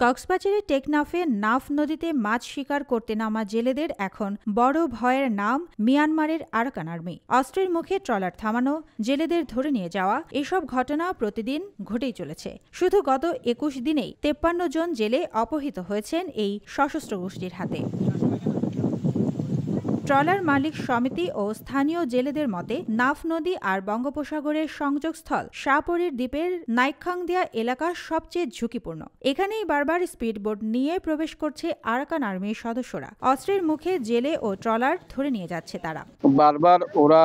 কক্সবাজারের টেকনাফে নাফ নদীতে মাছ শিকার করতে নামা জেলেদের এখন বড় ভয়ের নাম মিয়ানমারের আরাকান আর্মি। অস্ত্রের মুখে ট্রলার থামানো, জেলেদের ধরে নিয়ে যাওয়া, এসব ঘটনা প্রতিদিন ঘটেই চলেছে। শুধু গত ২১ দিনেই ৫৩ জন জেলে অপহৃত হয়েছেন এই সশস্ত্র গোষ্ঠীর হাতে। ট্রলার মালিক সমিতি ও স্থানীয় জেলেদের মতে, নাফ নদী আর বঙ্গোপসাগরের সংযোগস্থল শাহপরীর দ্বীপের নাইকখাংদিয়া এলাকা সবচেয়ে ঝুঁকিপূর্ণ। এখানেই বারবার স্পিডবোট নিয়ে প্রবেশ করছে আরাকান আর্মির সদস্যরা। অস্ত্রের মুখে জেলে ও ট্রলার ধরে নিয়ে যাচ্ছে তারা। বারবার ওরা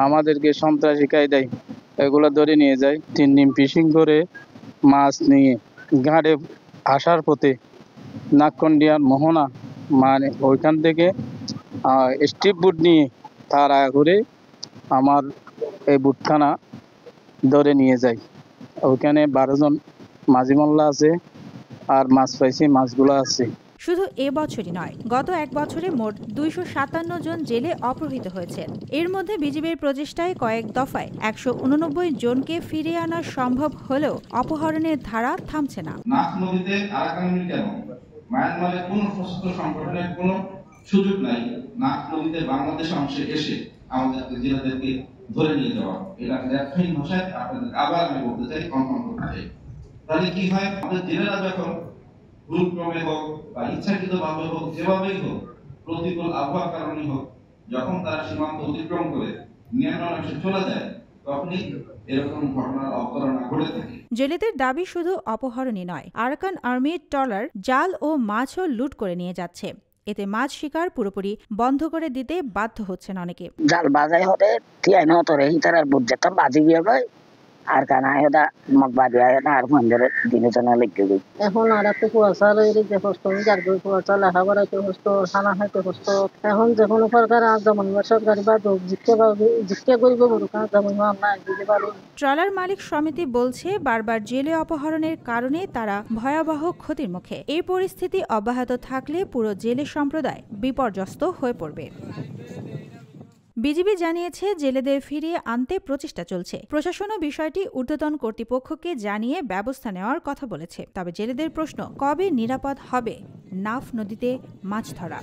আমাদেরকে সন্ত্রাসী কায়দায় এগুলো ধরে নিয়ে যায়। ৩ দিন ফিশিং করে মাছ নিয়ে ঘাটে আসার পথে নাককন্ডিয়ার মোহনা মানে ওইখান থেকে স্ট্রিপ বুট নিয়ে তারা করে আমার এই বুটখানা ধরে নিয়ে যায়। ওইখানে ১২ জন মাঝি মোল্লা আছে আর মাছ পাইছি, মাছগুলো আছে। শুধু এবছরই নয়, গত ১ বছরে মোট ২৫৭ জন জেলে অপহৃত হয়েছেন। এর মধ্যে বিজিবির প্রচেষ্টায় কয়েক দফায় ১৮৯ জনকে ফিরিয়ে আনা সম্ভব হলেও অপহরণের ধারা থামছে না। নাফ নদীতে আরাকান আর্মি কেন? মায়ানমারের কোন সশস্ত্র সংগঠনের কোনো সুযোগ নাই নাফ নদীতে বাংলাদেশ অংশে এসে আমাদের জেলেদেরকে ধরে নিয়ে যাওয়া। এটা একই ভাষায় আপনাদের আবার আমি বলতে চাই, কনফার্ম করতে চাই। তাহলে কি হয়, আমাদের জেলেরা যখন ভুলক্রমে হোক বা ইচ্ছাকৃতভাবে হোক, যেভাবেই হোক, প্রতিকূল আবহাওয়ার কারণে হোক, যখন তারা সীমান্ত অতিক্রম করে মিয়ানমার অংশে চলে যায়, তখনই এরকম ঘটনার অবতারণা ঘটে থাকে। জেলেদের দাবি শুধু অপহরণই নয়, আরাকান আর্মির ট্রলার জাল ও মাছও লুট করে নিয়ে যাচ্ছে। এতে মাছ শিকার পুরোপুরি বন্ধ করে দিতে বাধ্য হচ্ছেন অনেকে। জাল বাজাই হতে তিয়াই নতরে হিতার বুঝতে বাজি গিয়ে ভাই আর কানা এটা মগ বাজি আয়না আর মন্দিরে দিনে জন্য লিখে দিই। এখন আর একটু কুয়াশা রয়েছে, যে কষ্ট যার কুয়াশা লেখাপড়া কষ্ট, খানা খাইতে কষ্ট। এখন যে কোনো সরকার যেমন সরকারি বা জিজ্ঞে করবো যেমন আমরা দিতে পারবো। ট্রলার মালিক সমিতি বলছে, বারবার জেলে অপহরণের কারণে তারা ভয়াবহ ক্ষতির মুখে। এই পরিস্থিতি অব্যাহত থাকলে পুরো জেলে সম্প্রদায় বিপর্যস্ত হয়ে পড়বে। বিজিবি জানিয়েছে, জেলেদের ফিরিয়ে আনতে প্রচেষ্টা চলছে। প্রশাসনও বিষয়টি ঊর্ধ্বতন কর্তৃপক্ষকে জানিয়ে ব্যবস্থা নেওয়ার কথা বলেছে। তবে জেলেদের প্রশ্ন, কবে নিরাপদ হবে নাফ নদীতে মাছ ধরা?